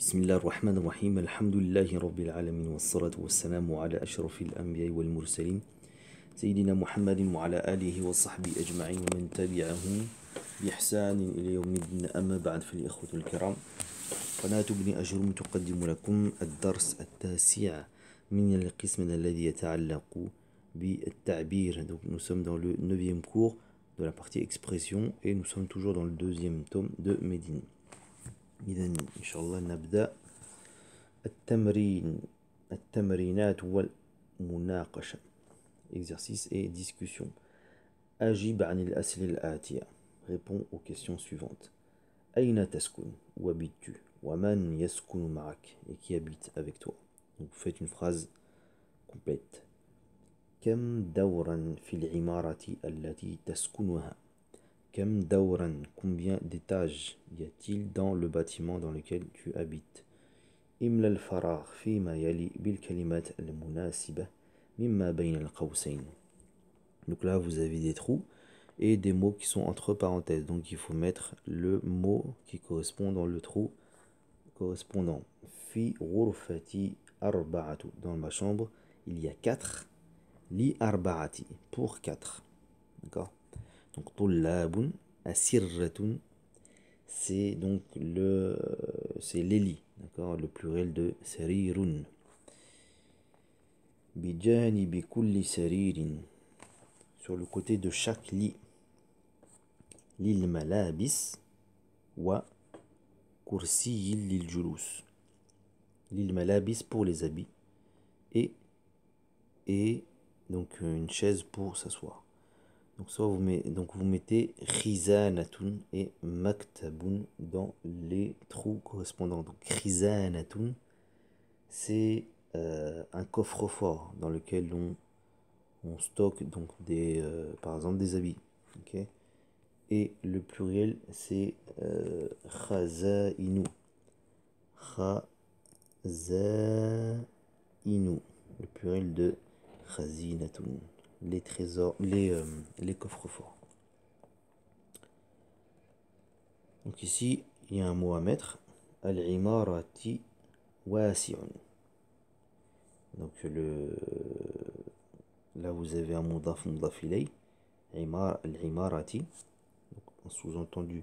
بسم الله الرحمن الرحيم الحمد لله رب العالمين والصلاة والسلام على أشرف الأنبياء والمرسلين سيدنا محمد وعلى آله وصحبه أجمعين ومن تبعهم بإحسان إلى يوم الدين أما بعد فالإخوة الكرام قناة ابن أجرم تقدم لكم الدرس التاسع من القسم الذي يتعلق بالتعبير. Donc nous sommes dans le 9e cours de la partie expression et nous sommes toujours dans le 2e tome de Médine. إذا إن شاء الله نبدأ التمرينات والمناقشة exercice et discussion. أجب عن الأسئلة الآتية. Réponds aux questions suivantes. أين تسكن? Où habites-tu? ومن يسكن معك? Et qui habite avec toi? Donc vous faites une phrase complète. كم دورا في العمارة التي تسكنها? Kam dawran, combien d'étages y a-t-il dans le bâtiment dans lequel tu habites? Imla al-faragh fima yali bil kalimat al-munasiba mimma bayna al-qawsayn. Donc là vous avez des trous et des mots qui sont entre parenthèses. Donc il faut mettre le mot qui correspond dans le trou correspondant. Fi ghurfati arba'atu. Dans ma chambre, il y a 4. Li arba'ati. Pour 4. D'accord? Donc tullabun, asirratun, c'est donc c'est les lits, d'accord, le pluriel de sarirun. Bijanibi kulli saririn, sur le côté de chaque lit. Lil malabis wa kursiyil lil julus. Lil malabis pour les habits et donc une chaise pour s'asseoir. Donc vous mettez khizanatun et maktabun dans les trous correspondants. Donc khizanatun, c'est un coffre-fort dans lequel on stocke donc par exemple des habits. Okay. Et le pluriel c'est khazainu. Khazainu, le pluriel de khazinatun. Les trésors, les coffres-forts. Donc ici, il y a un mot à mettre. Al-imarati wasi'un. Donc là vous avez un mudaf ilay. Al-imarati. Donc un sous-entendu.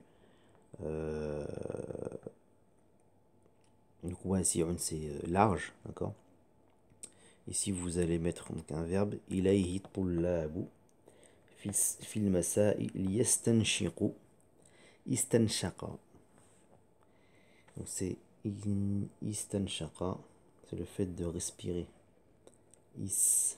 Donc wasi'un c'est large, d'accord. Ici, vous allez mettre donc un verbe. Ilayhi tullabu fil masa'i liyastanshiqu istanshaqa. Donc c'est istanshaqa, c'est le fait de respirer. Istanshaqa.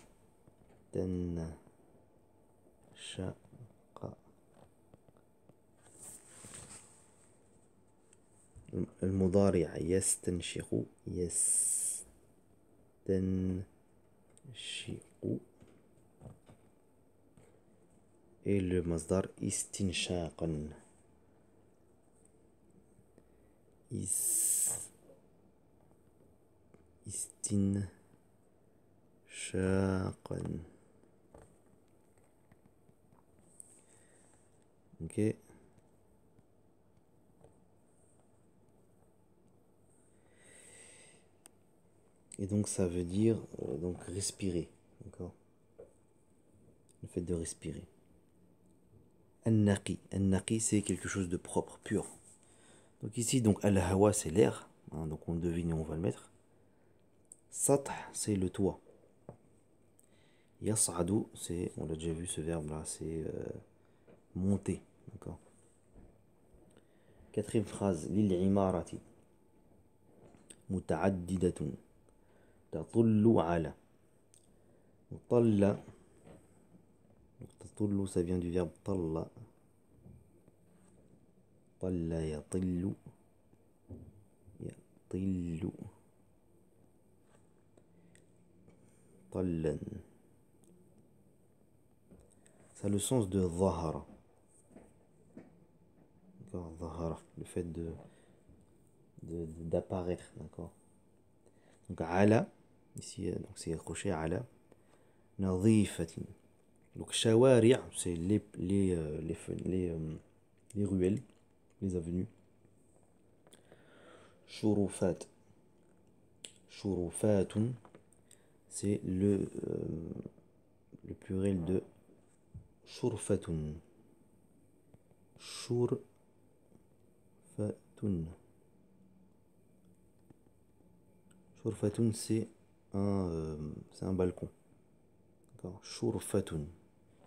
المضارع يستنشق يستنشق et le masdar istinshaqan. Istinshaqan. Ok. Et donc ça veut dire donc respirer, d'accord? Le fait de respirer. An-naqi, an-naqi c'est quelque chose de propre, pur. Donc ici donc al-hawa c'est l'air, hein, donc on devine et on va le mettre. Sath c'est le toit. Yas'adu c'est, on l'a déjà vu ce verbe là, c'est monter, d'accord? Quatrième phrase, lil-imarati muta'addidatun. Tatullu ala. Talla. Tatullu, ça vient du verbe talla. Talla yatillu. Yatillu. Tallan. Ça a le sens de zahara. D'accord, zahara, le fait d'apparaître, d'accord. Donc ala. Ici, donc c'est accroché à ala. Nadhifatin. Donc shawari' c'est les ruelles, les avenues. shurufat. Shurufatun, c'est le pluriel de shurfatun. Shurfatun. Shurfatun, c'est un balcon. D'accord. Shurfatun.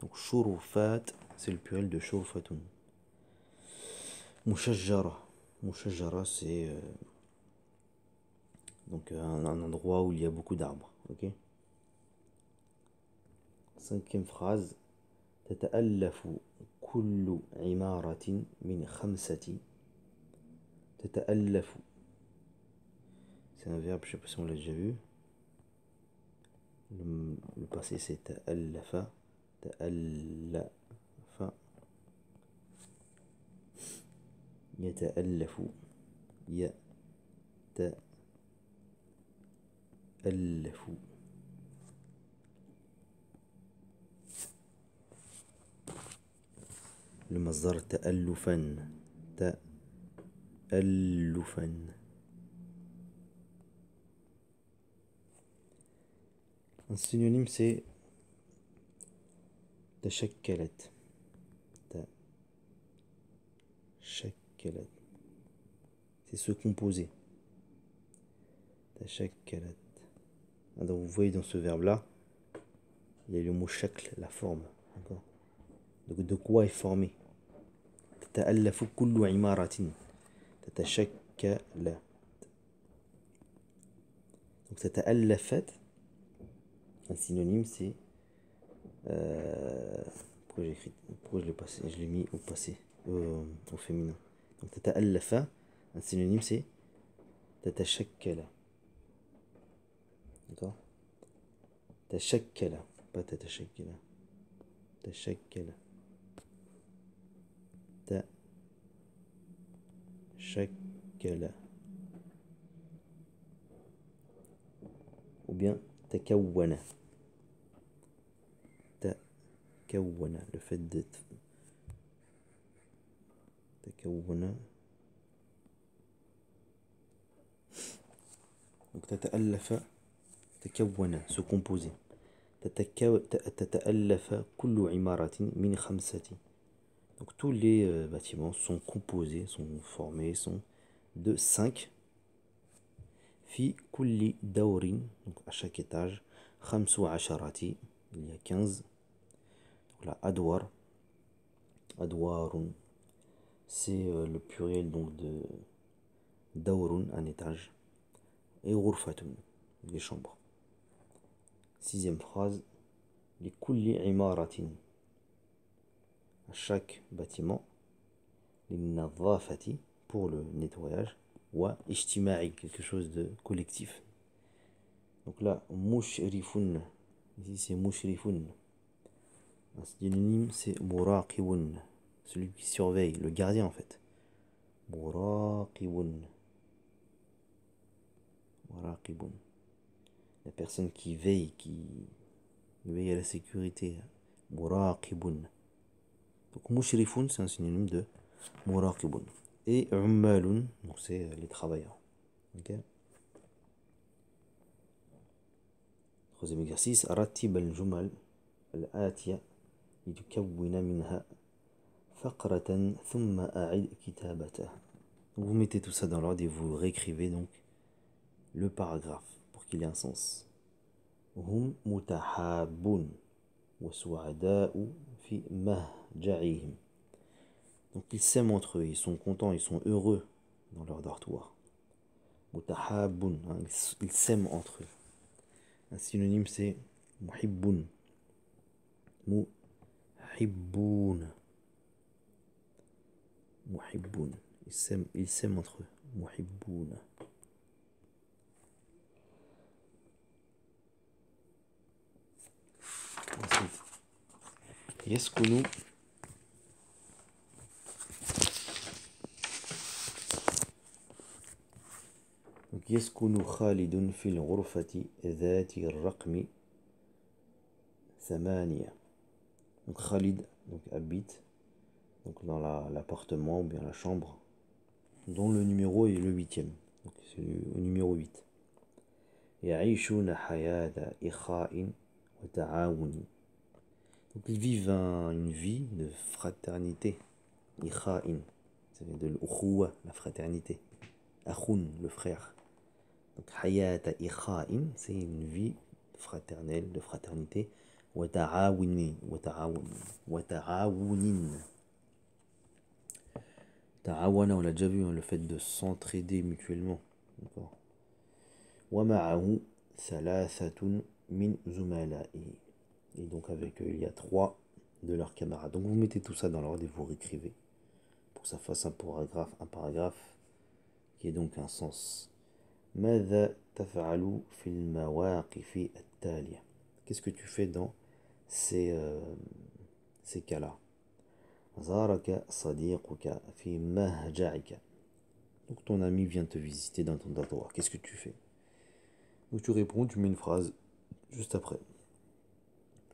Donc shurufat, c'est le pluriel de shurfatun. Mushajjara. Mushajjara, c'est donc un endroit où il y a beaucoup d'arbres. Ok. Cinquième phrase. تتألف كل عمارة من خمسة. تتألف. C'est un verbe, je ne sais pas si on l'a déjà vu. Le passé c'est تألف. تألف. يتألف. يتألف. Le masdar تألفا. تألفا. Un synonyme c'est تشكلت. تشكلت. C'est se composer. تشكلت. Donc vous voyez dans ce verbe là, il y a le mot shakl, la forme. D'accord. Donc de quoi est formé? تتألف كل عمارة. تتشكلت. Donc تتألفت, un synonyme c'est pourquoi j'ai écrit, pourquoi je l'ai passé, je l'ai mis au passé, au féminin. Donc تتألف, un synonyme c'est تتشكل. D'accord. تشكل, pas تتشكل. تشكل. تشكل. Ou bien تكون. تكون, le fait d'être. تكون. Donc تتألف. تكون, se composer. تتألف كل عمارة من خمسة. Donc tous les bâtiments sont composés, sont formés, sont de 5. في كل دور, donc à chaque étage. خمس عشرة, il y a 15. Donc là, أدوار. أدوار, c'est le pluriel donc de دور, un étage. Et غرفة, les chambres. Sixième phrase. لكل عمارة, à chaque bâtiment. للنظافة, pour le nettoyage. Wa ijtima'i, quelque chose de collectif. Donc là, mushrifun, ici c'est mushrifun. Un synonyme c'est muraqibun, celui qui surveille, le gardien en fait. Muraqibun. Muraqibun. La personne qui veille à la sécurité. Muraqibun. Donc mushrifun, c'est un synonyme de muraqibun. Et ummalun, donc c'est les travailleurs. Ok. Troisième exercice. رتب الجمل الآتية لتكون منها فقرة ثم أعد كتابته. Vous mettez tout ça dans l'ordre et vous réécrivez donc le paragraphe pour qu'il ait un sens. هم متحابون وسعداء في مهجعهم. Donc ils s'aiment entre eux, ils sont contents, ils sont heureux dans leur dortoir. متحابون, ils s'aiment entre eux. Un synonyme c'est muhibbun. Muhibbun. Muhibbun. Ils s'aiment entre eux. Muhibbun. Ensuite, يسكن. Donc يسكن خالد في الغرفة ذات الرقم 8. Donc Khalid donc habite donc dans l'appartement ou bien la chambre dont le numéro est le 8e. Donc c'est le numéro 8. يعيشون حياة إخاء وتعاون. Donc ils vivent une vie de fraternité. إخاء, c'est de l'ukhuwa, la fraternité. Akhun, le frère. Donc حياة إخاء, c'est une vie fraternelle, de fraternité. وتعاون, وتعاون. Ta'awana, on l'a déjà vu, hein, le fait de s'entraider mutuellement. D'accord. ومعه ثلاثة من زملائه. Et donc avec eux, il y a 3 de leurs camarades. Donc vous mettez tout ça dans l'ordre et vous réécrivez. Pour que ça fasse un paragraphe qui est donc un sens. ماذا تفعل في المواقف التالية. Qu'est-ce que tu fais dans ces cas-là. زارك صديقك في مهجعك. Donc ton ami vient te visiter dans ton dortoir. Qu'est-ce que tu fais? Donc tu réponds, tu mets une phrase juste après.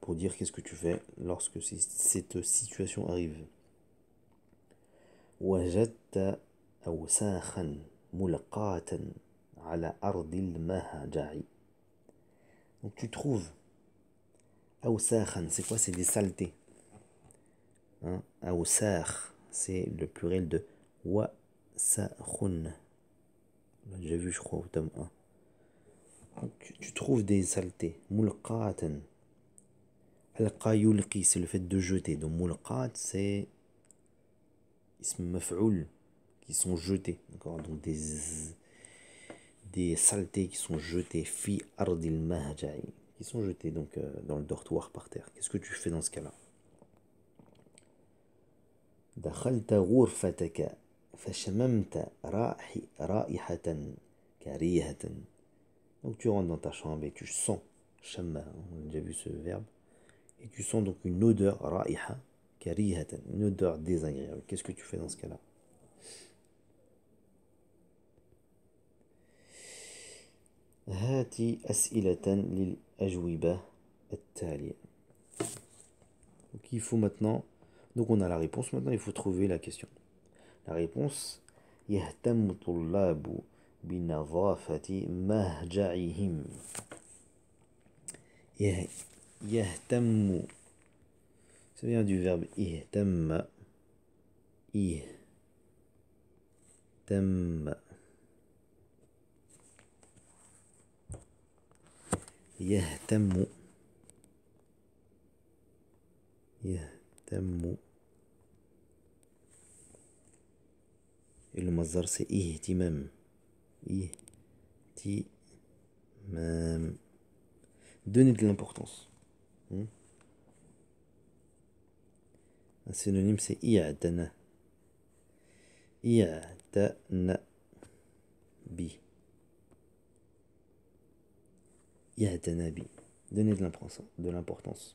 Pour dire qu'est-ce que tu fais lorsque cette situation arrive. وجدت أوساخا ملقاة على أرض المهجع. Donc tu trouves. أوساخا, c'est quoi? C'est des saletés. Hein? أوساخ, c'est le pluriel de وساخن. On l'a déjà vu, je crois, au tome 1. Donc, tu trouves des saletés. ملقاة. Alqa yulqi, c'est le fait de jeter. Donc mulqat, c'est ism maf'oul, qui sont jetés. D'accord. Donc des saletés qui sont jetées. Fi ardil mahja'i, qui sont jetés donc dans le dortoir par terre. Qu'est-ce que tu fais dans ce cas-là? دخلت غرفتك فشممت رائحة كريهة. Donc tu rentres dans ta chambre et tu sens, shamma, on a déjà vu ce verbe, et tu sens donc une odeur, ra'iha, karihatan, une odeur désagréable. Qu'est-ce que tu fais dans ce cas-là? هاتي أسئلة للأجوبة التالية. Donc il faut maintenant, donc on a la réponse, maintenant il faut trouver la question. La réponse, يهتم طلاب بنظافة مهجعهم. يهتم, ça vient du verbe ihtamma. Ihtamma. يهتم. يهتم. Et le mazdar c'est ihtimam. Ihtimam. Donner de l'importance. Un synonyme c'est i'tana. I'tana bi. I'tana bi. Donner de l'importance.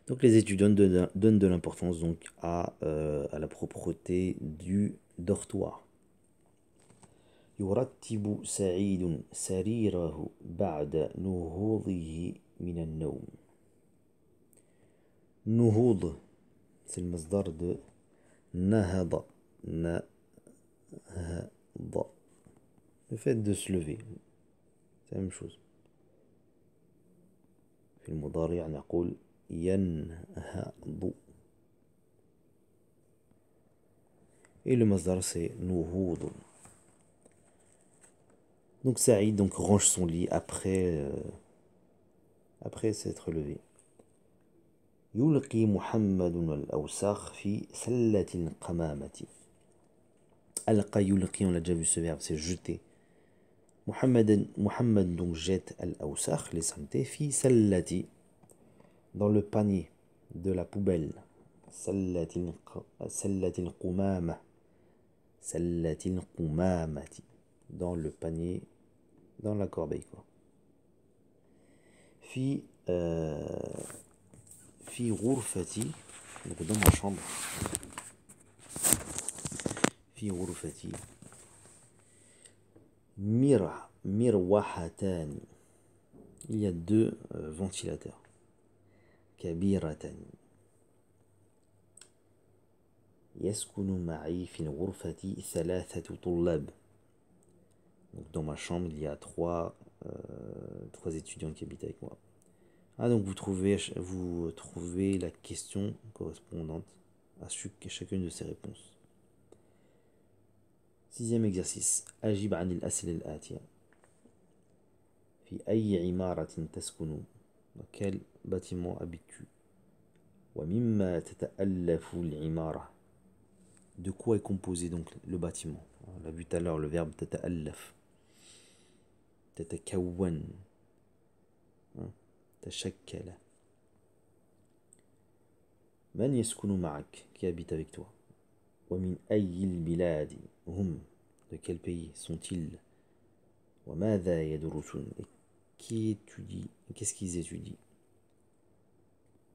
Donc les étudiants donnent de l'importance donc à la propreté du dortoir. يرتب سعيد سريره بعد نهوضه من النوم. نهوض, c'est le masdar de nahada. Nahada. Le fait de se lever. C'est la même chose. في المضارع نقول ينهض. Et le masdar c'est nuhud. Donc Saïd donc range son lit après s'être levé. يلقي محمد الأوساخ في سلة القمامة. ألقى يلقي, on l'a déjà vu ce verbe, c'est jeter. Muhammad donc jette al-awsakh, les saletés, fi sallati, dans le panier de la poubelle. Sallatil qumama. Sallatil qumamati, dans le panier, dans la corbeille quoi. Fi ghurfati, donc dans ma chambre. Fi ghurfati mirwahatan, il y a 2 ventilateurs. كبيرة. يسكن معي في الغرفة 3 طلاب. Donc, dans ma chambre, il y a trois étudiants qui habitent avec moi. Ah, donc vous trouvez la question correspondante à chacune de ces réponses. Sixième exercice. أجب عن الأسئلة الآتية. في أي عمارة تسكن? Dans quel bâtiment habites-tu? ومما تتألف العمارة. De quoi est composé donc le bâtiment? On l'a vu tout à l'heure, le verbe تتألف. تتكون. تشكل. من يسكن معك? Qui habite avec toi? ومن أي البلاد هم? De quel pays sont-ils? وماذا يدرسون? Et qui étudie? Qu'est-ce qu'ils étudient?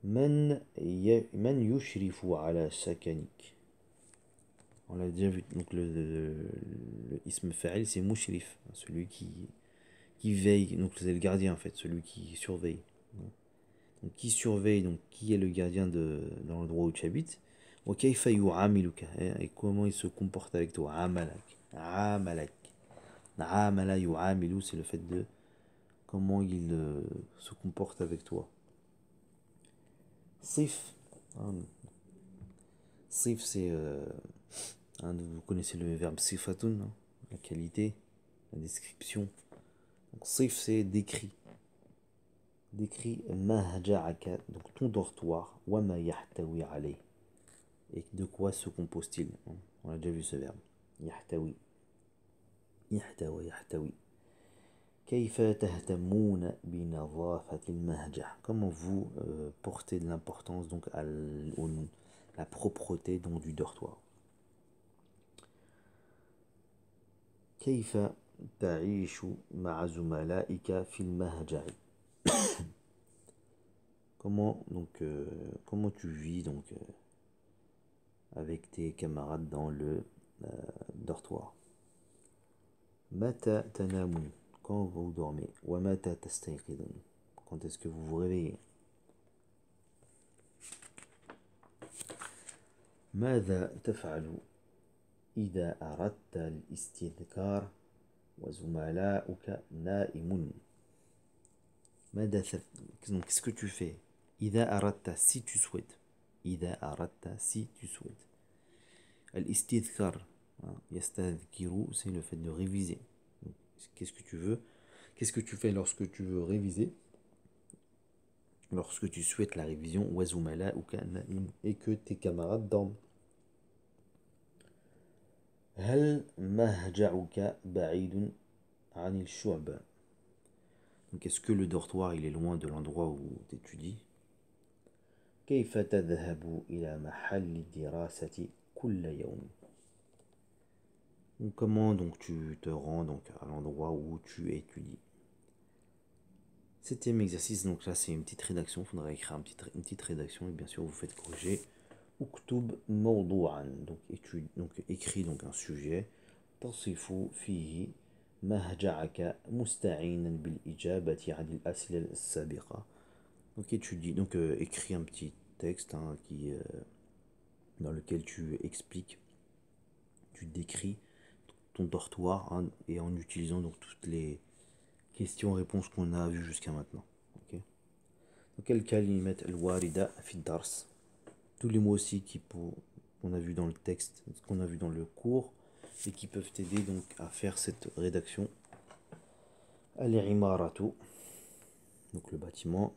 من يشرف على سكنك? On l'a déjà vu. Donc le ism fa'il, c'est mushrif, celui qui veille. Donc c'est le gardien en fait, celui qui surveille. Donc qui surveille, donc qui est le gardien dans l'endroit où tu habites? وكيف يعاملك? Et comment il se comporte avec toi? عاملك. عاملك. عامل يعامل, c'est le fait de comment il se comporte avec toi. Sif. Sif, c'est vous connaissez le verbe sifatun, hein, la qualité, la description. Donc sif, c'est décrit. Décrit mahja'aka, donc ton dortoir, wa ma yahtawi alayh. Et de quoi se compose-t-il? On a déjà vu ce verbe. Yahtawi. Yahtawi, yahtawi. كيف تهتمون بنظافة المهجع? Comment vous portez de l'importance donc à la propreté donc du dortoir. كيف تعيش مع زملائك في المهجع? Comment tu vis donc avec tes camarades dans le dortoir. متى تنامون? Quand vous dormez. ومتى تستيقظون? Quand est-ce que vous vous réveillez? ماذا تفعل إذا أردت الاستذكار وزملاؤك نائمون? Qu'est-ce que tu fais? إذا أردت, si tu souhaites. إذا أردت, si tu souhaites. الاستذكار, يستذكر, c'est le fait de réviser. Qu'est-ce que tu veux? Qu'est-ce que tu fais lorsque tu veux réviser? Lorsque tu souhaites la révision, وزملاؤك نائمون, et que tes camarades dorment. هل مهجعك بعيد عن الشعب? Donc est-ce que le dortoir il est loin de l'endroit où tu étudies? كيف تذهب إلى محل الدراسة كل يوم? Comment donc tu te rends donc à l'endroit où tu étudies? Septième exercice, donc là c'est une petite rédaction, il faudra écrire une petite rédaction et bien sûr vous faites corriger. اكتب موضوعا, donc écris donc un sujet. تصف فيه مهجعك مستعينا بالإجابة عن الأسئلة السابقة. Donc étudie, donc écris un petit texte dans lequel tu expliques, tu décris ton dortoir et en utilisant donc toutes les questions-réponses qu'on a vues jusqu'à maintenant. Okay. Donc الكلمات الواردة في الدرس. Tous les mots aussi qu'on a vu dans le texte, qu'on a vu dans le cours, et qui peuvent t'aider donc à faire cette rédaction. Al-imaratu, donc le bâtiment.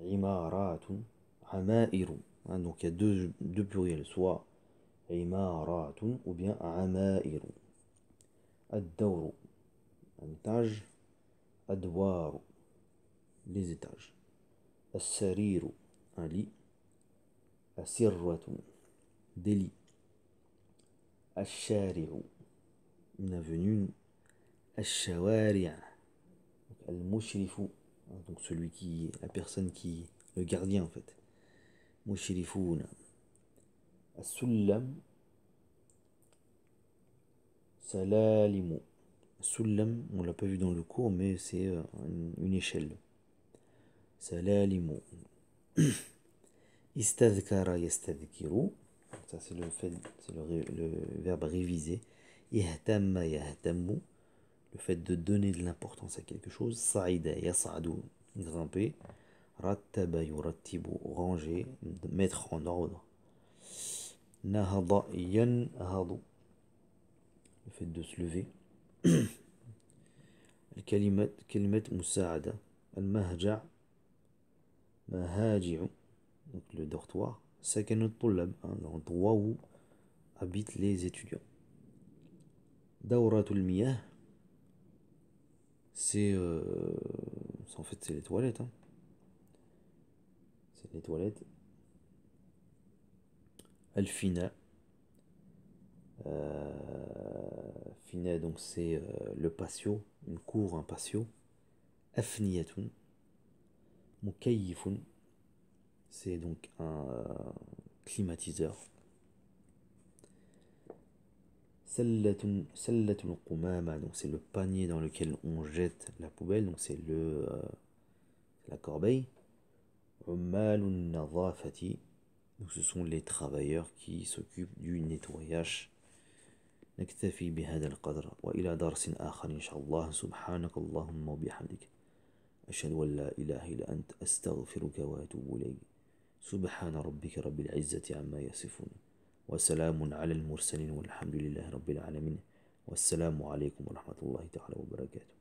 Imaratun, amairu. Donc il y a deux pluriels, soit imaratun ou bien amairu. Ad-dawru, un étage. Adwaru, les étages. As-sariru, un lit. As-sirratun, des lits. Al-shari'u, une avenue. Al-shawari'a, al-mushrifu, donc la personne qui, le gardien en fait. Mushrifuna. As-sullam, salalimu. Sullam, on l'a pas vu dans le cours, mais c'est une échelle. Salalimu. Istadhkara yastadhkiru. Ça c'est le verbe révisé. Ihtamma yahtammu, le fait de donner de l'importance à quelque chose. Sa'ida yas'adu, grimper. Rattaba yurattibu, ranger, mettre en ordre. Nahada yanhadu, le fait de se lever. كلمة مساعدة. المهجع مهاجع, donc le dortoir. سكن الطلاب, l'endroit où habitent les étudiants. دورة المياه, c'est en fait c'est les toilettes, hein. C'est les toilettes. Al-Fina, Fina, donc c'est le patio, une cour, un patio. Afniyatun, Mukayyifun, c'est donc un climatiseur. Sallatul Qumama, donc c'est le panier dans lequel on jette la poubelle, donc c'est la corbeille. Ummalun Nadhafati, donc ce sont les travailleurs qui s'occupent du nettoyage. نكتفي بهذا القدر وإلى درس آخر إن شاء الله. سبحانك اللهم وبحمدك أشهد أن لا إله إلا أنت أستغفرك وأتوب إليك. سبحان ربك رب العزة عما يصفون وسلام على المرسلين والحمد لله رب العالمين والسلام عليكم ورحمة الله تعالى وبركاته.